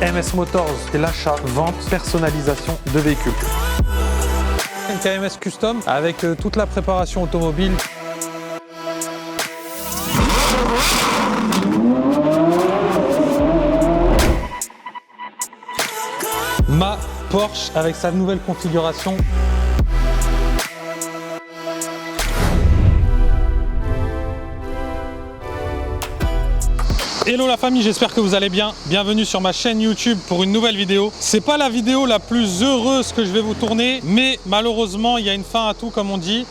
MS Motors, c'est l'achat, vente, personnalisation de véhicules. Une KMS Custom avec toute la préparation automobile. Ma Porsche avec sa nouvelle configuration. Hello la famille, j'espère que vous allez bien. Bienvenue sur ma chaîne YouTube pour une nouvelle vidéo. C'est pas la vidéo la plus heureuse que je vais vous tourner, mais malheureusement il y a une fin à tout comme on dit.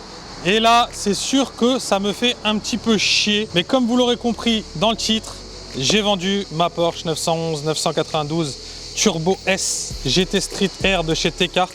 Et là c'est sûr que ça me fait un petit peu chier. Mais comme vous l'aurez compris dans le titre, j'ai vendu ma Porsche 911 992 Turbo S GT Street R de chez T-Cart.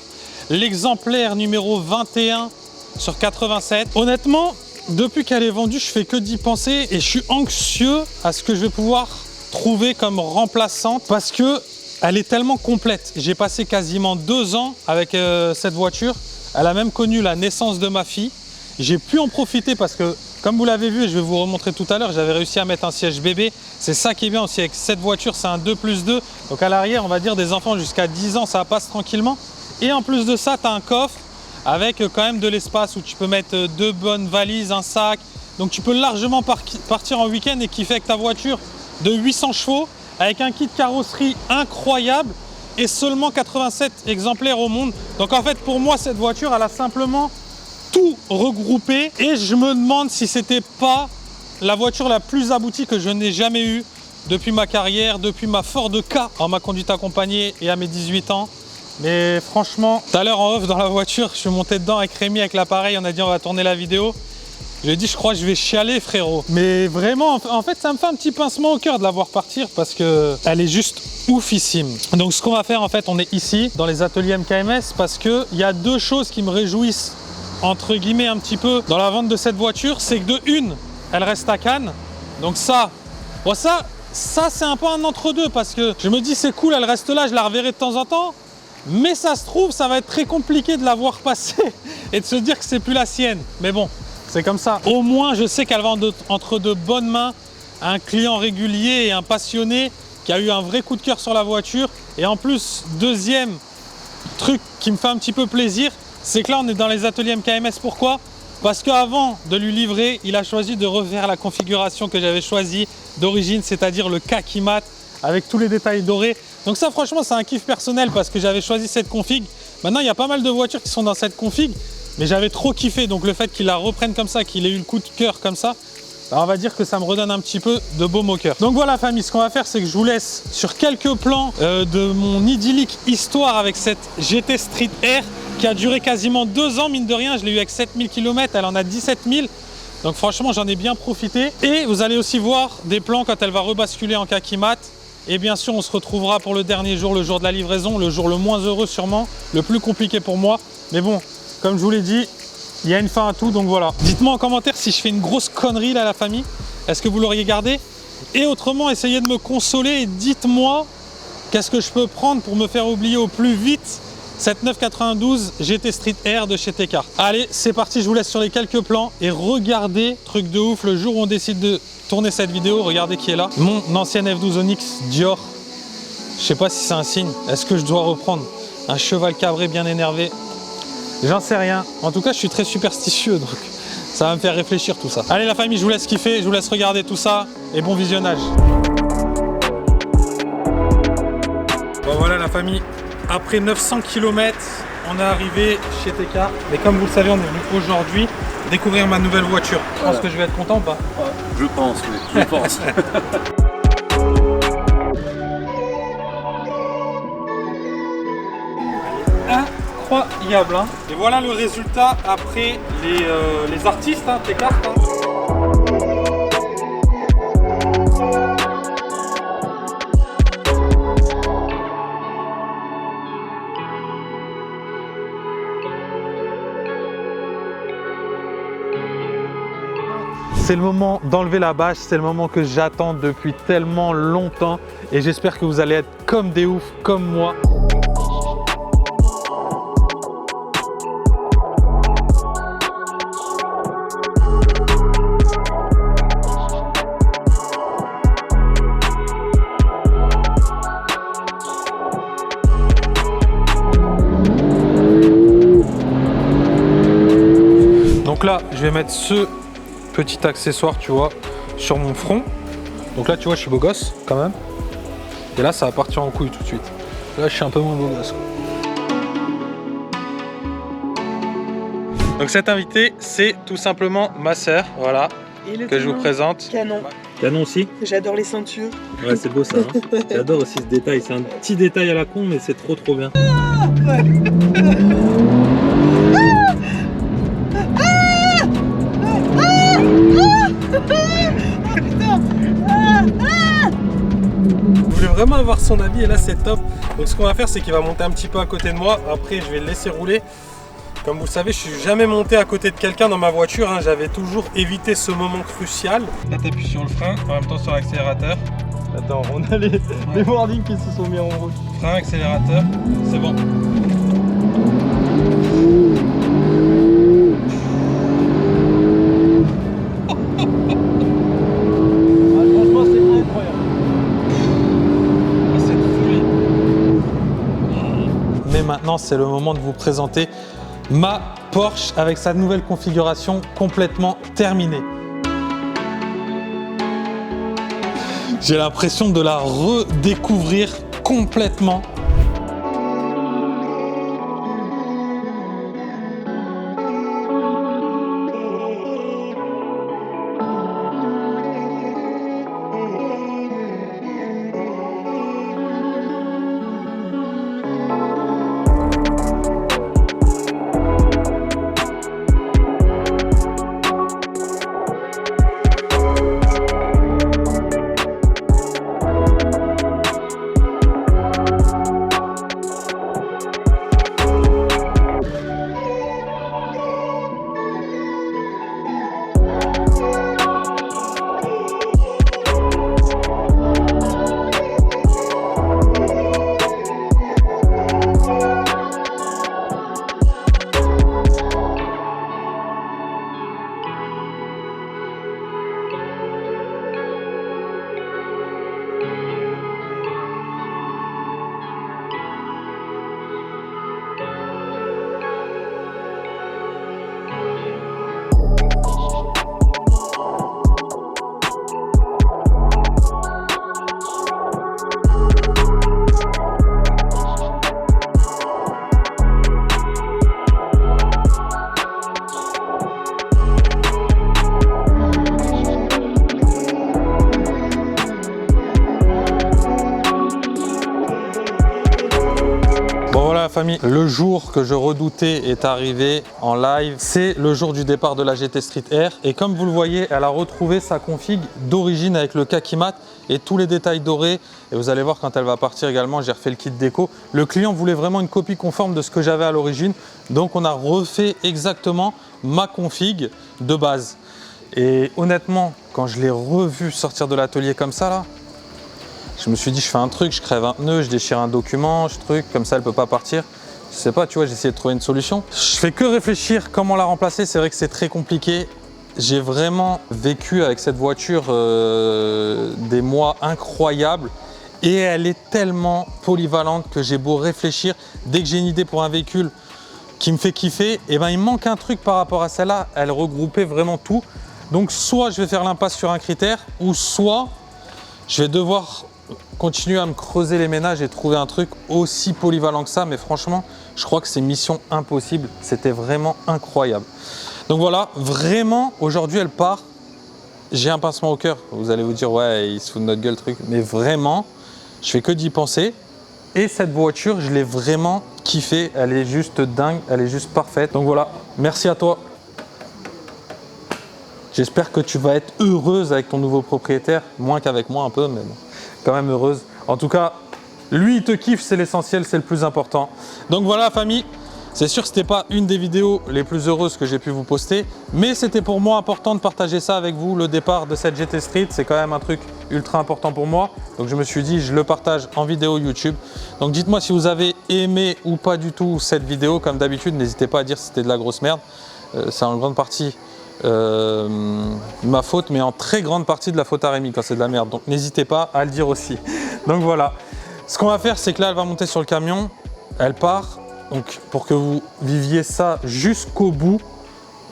L'exemplaire numéro 21 sur 87. Honnêtement, depuis qu'elle est vendue, je fais que d'y penser et je suis anxieux à ce que je vais pouvoir trouver comme remplaçante parce que elle est tellement complète. J'ai passé quasiment 2 ans avec cette voiture. Elle a même connu la naissance de ma fille. J'ai pu en profiter parce que, comme vous l'avez vu et je vais vous remontrer tout à l'heure, j'avais réussi à mettre un siège bébé. C'est ça qui est bien aussi avec cette voiture, c'est un 2+2. Donc à l'arrière, on va dire des enfants jusqu'à 10 ans, ça passe tranquillement. Et en plus de ça, tu as un coffre avec quand même de l'espace où tu peux mettre 2 bonnes valises, un sac. Donc tu peux largement partir en week-end et kiffer avec ta voiture de 800 chevaux avec un kit carrosserie incroyable et seulement 87 exemplaires au monde. Donc en fait, pour moi, cette voiture, elle a simplement tout regroupé et je me demande si c'était pas la voiture la plus aboutie que je n'ai jamais eue depuis ma carrière, depuis ma Ford K en ma conduite accompagnée et à mes 18 ans. Mais franchement, tout à l'heure en off dans la voiture, je suis monté dedans avec Rémi avec l'appareil, on a dit on va tourner la vidéo. Je lui ai dit je crois que je vais chialer frérot. Mais vraiment, en fait ça me fait un petit pincement au cœur de la voir partir parce que elle est juste oufissime. Donc ce qu'on va faire en fait, on est ici dans les ateliers MKMS parce qu'il y a 2 choses qui me réjouissent entre guillemets un petit peu dans la vente de cette voiture. C'est que de une, elle reste à Cannes. Donc ça, bon ça c'est un peu un entre-deux parce que je me dis c'est cool, elle reste là, je la reverrai de temps en temps. Mais ça se trouve, ça va être très compliqué de la voir passer et de se dire que c'est plus la sienne. Mais bon, c'est comme ça. Au moins, je sais qu'elle va entre de bonnes mains, un client régulier et un passionné qui a eu un vrai coup de cœur sur la voiture. Et en plus, deuxième truc qui me fait un petit peu plaisir, c'est que là, on est dans les ateliers MKMS. Pourquoi ? Parce qu'avant de lui livrer, il a choisi de refaire la configuration que j'avais choisie d'origine, c'est-à-dire le kaki mat avec tous les détails dorés. Donc ça franchement c'est un kiff personnel parce que j'avais choisi cette config. Maintenant il y a pas mal de voitures qui sont dans cette config, mais j'avais trop kiffé. Donc le fait qu'il la reprenne comme ça, qu'il ait eu le coup de cœur comme ça, bah, on va dire que ça me redonne un petit peu de baume au cœur. Donc voilà famille, ce qu'on va faire c'est que je vous laisse sur quelques plans de mon idyllique histoire avec cette GT Street R qui a duré quasiment 2 ans mine de rien. Je l'ai eu avec 7000 km, elle en a 17 000. Donc franchement j'en ai bien profité. Et vous allez aussi voir des plans quand elle va rebasculer en kaki mat. Et bien sûr, on se retrouvera pour le dernier jour, le jour de la livraison, le jour le moins heureux sûrement, le plus compliqué pour moi. Mais bon, comme je vous l'ai dit, il y a une fin à tout, donc voilà. Dites-moi en commentaire si je fais une grosse connerie là, la famille. Est-ce que vous l'auriez gardé? Et autrement, essayez de me consoler et dites-moi qu'est-ce que je peux prendre pour me faire oublier au plus vite cette 992 GT Street R de chez T-Cart. Allez, c'est parti, je vous laisse sur les quelques plans et regardez, truc de ouf, le jour où on décide de tourner cette vidéo, regardez qui est là. Mon ancienne F12 Onyx Dior. Je sais pas si c'est un signe. Est-ce que je dois reprendre un cheval cabré bien énervé? J'en sais rien. En tout cas, je suis très superstitieux, donc ça va me faire réfléchir tout ça. Allez la famille, je vous laisse kiffer, je vous laisse regarder tout ça et bon visionnage. Bon voilà la famille, après 900 km, on est arrivé chez T-Cart. Mais comme vous le savez, on est venu aujourd'hui découvrir ma nouvelle voiture. Je pense que je vais être content ou pas? Je pense, oui, je pense. Incroyable, hein. Et voilà le résultat après les artistes, hein, T-Cart. Hein. C'est le moment d'enlever la bâche, c'est le moment que j'attends depuis tellement longtemps et j'espère que vous allez être comme des oufs, comme moi. vais mettre ce petit accessoire, tu vois, sur mon front. Donc là, tu vois, je suis beau gosse quand même. Et là, ça va partir en couille tout de suite. Là, je suis un peu moins beau gosse, quoi. Donc cette invitée, c'est tout simplement ma sœur, voilà, que je vous présente. Canon. Canon aussi. J'adore les ceintures. Ouais, c'est beau ça. Hein. J'adore aussi ce détail. C'est un petit détail à la con, mais c'est trop bien. Je voulais vraiment avoir son avis et là c'est top. Donc ce qu'on va faire, c'est qu'il va monter un petit peu à côté de moi. Après, je vais le laisser rouler. Comme vous le savez, je suis jamais monté à côté de quelqu'un dans ma voiture. Hein. J'avais toujours évité ce moment crucial. Là, tu appuies sur le frein, en même temps sur l'accélérateur. Attends, on a les wordings qui se sont mis en route. Frein, accélérateur, c'est bon. Franchement, c'est incroyable. C'est de folie. Mais maintenant, c'est le moment de vous présenter ma Porsche avec sa nouvelle configuration complètement terminée. J'ai l'impression de la redécouvrir complètement. Famille, le jour que je redoutais est arrivé en live. C'est le jour du départ de la GT Street R et comme vous le voyez, elle a retrouvé sa config d'origine avec le kaki mat et tous les détails dorés. Et vous allez voir quand elle va partir également, j'ai refait le kit déco. Le client voulait vraiment une copie conforme de ce que j'avais à l'origine, donc on a refait exactement ma config de base. Et honnêtement, quand je l'ai revu sortir de l'atelier comme ça là, je me suis dit, je fais un truc, je crève un pneu, je déchire un document, comme ça elle peut pas partir. Je sais pas, tu vois, j'ai essayé de trouver une solution. Je fais que réfléchir comment la remplacer, c'est vrai que c'est très compliqué. J'ai vraiment vécu avec cette voiture des mois incroyables et elle est tellement polyvalente que j'ai beau réfléchir. Dès que j'ai une idée pour un véhicule qui me fait kiffer, et ben il me manque un truc par rapport à celle-là, elle regroupait vraiment tout. Donc soit je vais faire l'impasse sur un critère ou soit je vais devoir continuer à me creuser les ménages et trouver un truc aussi polyvalent que ça, mais franchement, je crois que c'est mission impossible. C'était vraiment incroyable. Donc voilà, vraiment, aujourd'hui, elle part. J'ai un pincement au cœur. Vous allez vous dire, ouais, il se fout de notre gueule, truc. Mais vraiment, je fais que d'y penser. Et cette voiture, je l'ai vraiment kiffée. Elle est juste dingue, elle est juste parfaite. Donc voilà, merci à toi. J'espère que tu vas être heureuse avec ton nouveau propriétaire, moins qu'avec moi un peu, mais bon, quand même heureuse. En tout cas, lui, il te kiffe, c'est l'essentiel, c'est le plus important. Donc voilà, famille, c'est sûr que ce n'était pas une des vidéos les plus heureuses que j'ai pu vous poster, mais c'était pour moi important de partager ça avec vous, le départ de cette GT Street. C'est quand même un truc ultra important pour moi. Donc je me suis dit, je le partage en vidéo YouTube. Donc dites-moi si vous avez aimé ou pas du tout cette vidéo. Comme d'habitude, n'hésitez pas à dire si c'était de la grosse merde. C'est en grande partie ma faute, mais en très grande partie de la faute à Rémi quand c'est de la merde, donc n'hésitez pas à le dire aussi. Donc voilà, ce qu'on va faire, c'est que là elle va monter sur le camion, elle part, donc pour que vous viviez ça jusqu'au bout,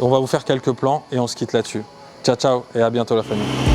On va vous faire quelques plans et on se quitte là-dessus. Ciao, ciao et à bientôt la famille.